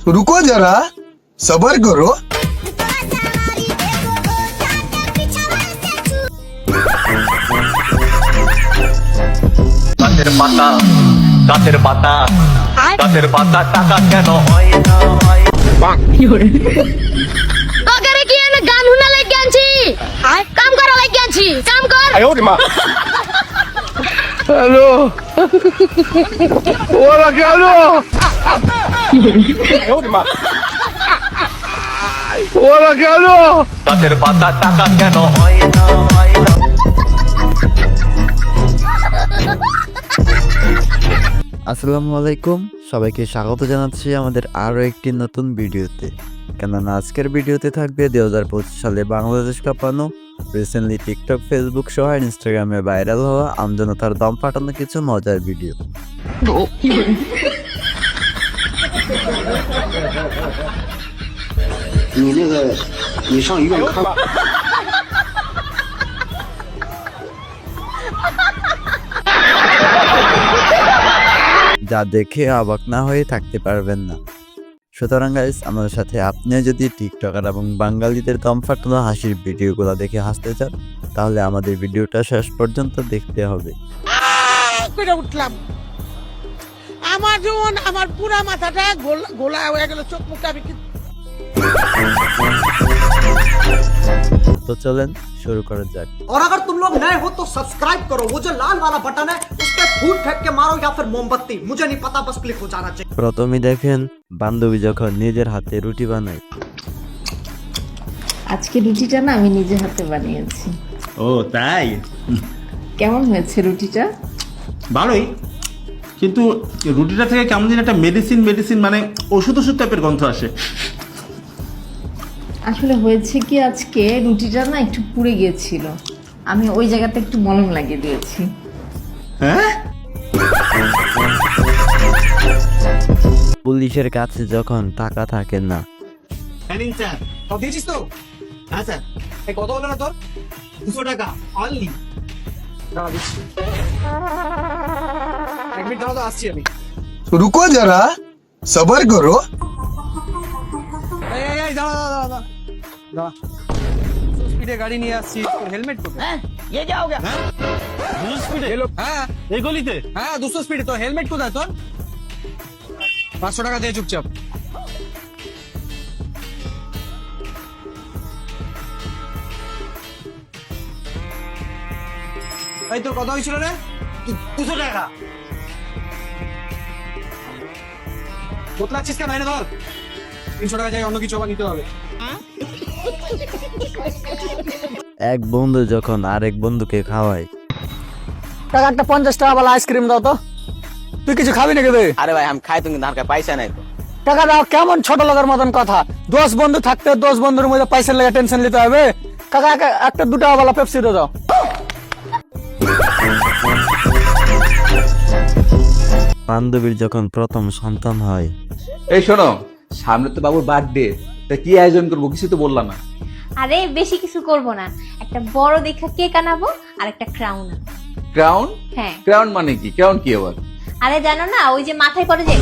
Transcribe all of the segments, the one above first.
रुको जरा सबर करो। গাছের পাতা গাছের পাতা গাছের পাতা টাকা কেন হয় না তোকে কি এনে গান শুনা লাগি আনছি কাম করা লাগি আনছি কাম কর हेलो ওরা কেন ওরা কেন গাছের পাতা টাকা কেন হয় না আসসালামু আলাইকুম, সবাইকে স্বাগত জানাচ্ছি আমাদের আরও একটি নতুন ভিডিওতে। কেননা আজকের ভিডিওতে থাকবে 2025 সালে বাংলাদেশ কাঁপানো, রিসেন্টলি টিকটক, ফেসবুক সহ ইনস্টাগ্রামে ভাইরাল হওয়া আমজনতার দম ফাটানো কিছু মজার ভিডিও। যা দেখে অবাক না হয়ে থাকতে পারবেন না। সুতরাং গাইস, আমাদের সাথে আপনিও যদি টিকটকার এবং বাঙালিদের দম ফাটানো হাসির ভিডিওগুলো দেখে হাসতে চান, তাহলে আমাদের ভিডিওটা শেষ পর্যন্ত দেখতে হবে। উঠলাম আমার যেমন আমার পুরা মাথাটা গোলা হয়ে গেল, চোখ মুখটা আমি তো চলেন শুরু করা যাক। और अगर तुम लोग नए हो तो सब्सक्राइब करो, वो जो लाल वाला बटन है उस पर फूट फेंक के मारो या फिर मोमबत्ती, मुझे नहीं पता, बस क्लिक हो जाना चाहिए। প্রথমে দেখেন বান্ধবী যখন নিজের হাতে রুটি বানায়। আজকে রুটিটা না আমি নিজে হাতে বানিয়েছি। ও তাই? কেমন হয়েছে রুটিটা? ভালোই, কিন্তু রুটিটা থেকে কেমন যেন একটা মেডিসিন মানে ওষুধ টাইপের গন্ধ আসে। আসলে হয়েছে কি, আজকে রুটিটা না একটু পুড়ে গিয়েছিল, আমি ওই জায়গাতে একটু মলম লাগিয়ে দিয়েছি। হ্যাঁ, পুলিশের কাছে যখন টাকা থাকে না। तो दीजिस तो हाँ सर कत হলো না তোর 200 টাকা অনলি এক মিনিট দাও তো আসছি আমি। रुको जरा सबर करो। এই দাও দাও স্পিডে গাড়ি নিয়ে আসছি, তোর হেলমেট কোথায়? হ্যাঁ ये क्या हो गया? 200 স্পিডে হ্যাঁ এই গলিতে? হ্যাঁ 200 স্পিডে, তো হেলমেট কোথায় তোর? 500 টাকা দিয়ে চুপচাপ। এই তোর কত হয়েছিল রে? 200 টাকা। বতলাচ্ছিস কেন? এনে ধর 300 টাকা যাই, অন্য কিছু আবার নিতে হবে। এক বন্ধু যখন আরেক বন্ধুকে খাওয়ায়। টাকা একটা 50 টাকা वाला আইসক্রিম দাও তো। তুই কিছু খাবি নাকি রে? আরে ভাই আমি খাই, তুমি ধার পয়সা নাই তো। টাকা দাও, কেমন ছোট লোকের মতন কথা? 10 বন্ধু থাকতে 10 বন্ধুর মধ্যে পয়সার লেগে টেনশন নিতে হবে? কাকা একটা 2 টাকা वाला পেপসি দাও। বান্ধবীর যখন প্রথম সন্তান হয়। এই শোনো, সামনে তো বাবুর বার্থডে, তা কি আয়োজন করবো কিছু তো বললাম না। আরে বেশি কিছু করব না, একটা বড় দেখা কেক আনাবো আর একটা ক্রাউন। ক্রাউন? হ্যাঁ। ক্রাউন মানে কি? ক্রাউন কি আবার? আরে জানো না, ওই যে মাথায় পড়ে যে।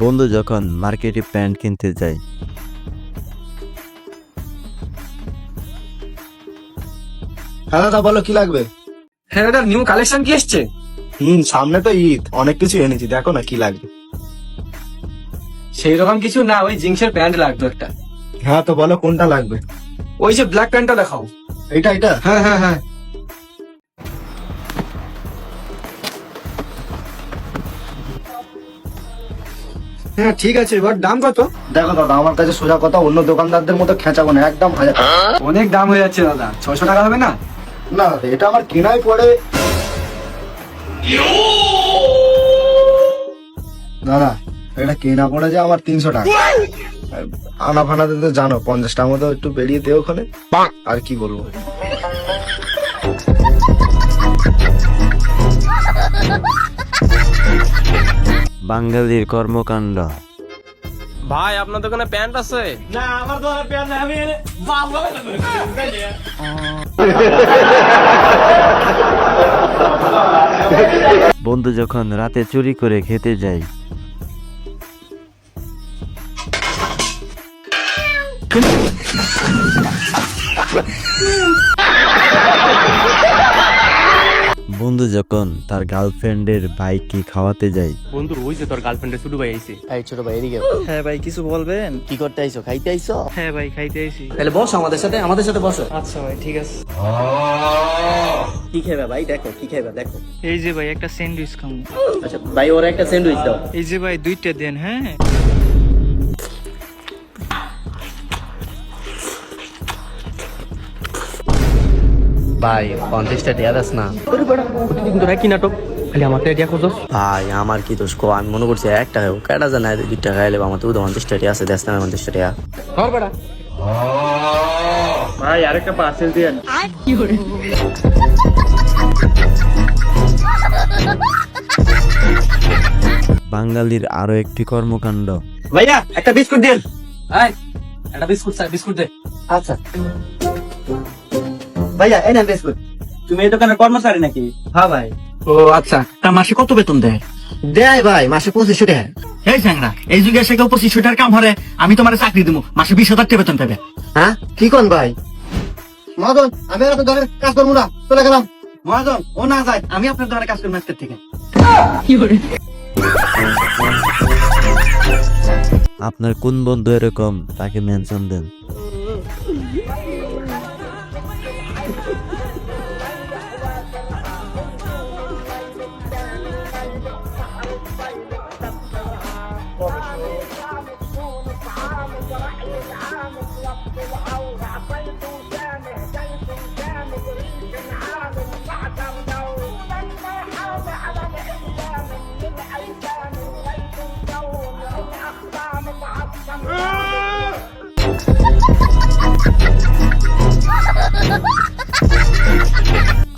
বন্ধু যখন মার্কেটে প্যান্ট কিনতে যায়। হ্যাঁ দাদা বলো কি লাগবে? হ্যাঁ দাদা, নিউ কালেকশন কি এসেছে? সামনে তো ঈদ, অনেক কিছু এনেছি, দেখো না কি লাগবে। সেই রকম কিছু না, ওই জিন্সের প্যান্ট লাগতো একটা। হ্যাঁ তো বলো কোনটা লাগবে? ওই যে ব্ল্যাক প্যান্টটা দেখাও। এটা এটা? হ্যাঁ হ্যাঁ হ্যাঁ হ্যাঁ ঠিক আছে, এবার দাম কত? দেখো দাদা, আমার কাছে সোজা কথা, অন্য দোকানদারদের মতো খেঁচাবো না, একদম 1000 টাকা। অনেক দাম হয়ে যাচ্ছে দাদা, 600 টাকা হবে না? না এটা আমার কেনাই পড়ে। দাদা এটা কেনা পড়ে যে আমার 300 টাকা। আনা ফানাতে তো জানো, 50 টাকার মতো একটু বেরিয়ে দে ওখানে। আর কি বলবো। বাঙালির কর্মকাণ্ড। ভাই আপনার দোকানে প্যান্ট আছে? না আমার তো আর প্যান্ট নাই, আমি এনে বন্ধু যখন রাতে চুরি করে খেতে যায়, বন্ধু যখন তার গার্লফ্রেন্ডের বাইকে খাওয়াতে যায়, বন্ধু ওই যে তোর গার্লফ্রেন্ডের ছোট ভাই আইছে। এই ছোট ভাই এদিকে হ্যাঁ ভাই কিছু বলবেন? কি করতে আইছো? খাইতে আইছো? হ্যাঁ ভাই খাইতে আইছি। তাহলে বসো আমাদের সাথে বসো। আচ্ছা ভাই ঠিক আছে। কি খাইবা ভাই? দেখো কি খাইবা দেখো। এই যে ভাই একটা স্যান্ডউইচ খাবো। আচ্ছা ভাই ওরা একটা স্যান্ডউইচ দাও। এই যে ভাই 2টা দেন। হ্যাঁ ভাই 50টা টিয়া দাস না। কিন্তু কি নাটক খালি আমাকে এটা করছো? ভাই আমার কি দোষ কো? আমি মনে করছি একটা খাবো, কেটা জানা 2টা খাইলে আমার তো 50টা টিয়া আছে, দেশ না 50টা টিয়া। ভাই আরেকটা পার্সেল দেন। বাঙালির আরো একটি কর্মকাণ্ড। ভাইয়া একটা বিস্কুট দেন। এই একটা বিস্কুট স্যার, বিস্কুট দে। আচ্ছা ভাইয়া এই না বিস্কুট। তুমি এই দোকানের কর্মচারী নাকি? হ্যাঁ ভাই। ও আচ্ছা, তা মাসে কত বেতন দেয়? দেয় ভাই মাসে 2500 টাকা। এই স্যাংরা, এই যুগে এসে কেউ 2500 টাকার কাম হরে, আমি তোমার চাকরি দিব, মাসে 20,000 টাকা বেতন পাবে। হ্যাঁ কি কোন ভাই? মহাজন আমি আপনার দোকানে কাজ করবো না, চলে গেলাম। মহাজন ও না যায়, আমি আপনার দোকানে কাজ করবো আজকের থেকে। আপনার কোন বন্ধু এরকম, তাকে মেনশন দেন।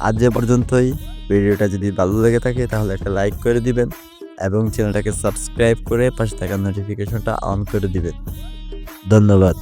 আজ এ পর্যন্তই। ভিডিওটা যদি ভালো লেগে থাকে তাহলে একটা লাইক করে দিবেন এবং চ্যানেলটাকে সাবস্ক্রাইব করে পাশে থাকা নোটিফিকেশনটা অন করে দিবেন। ধন্যবাদ।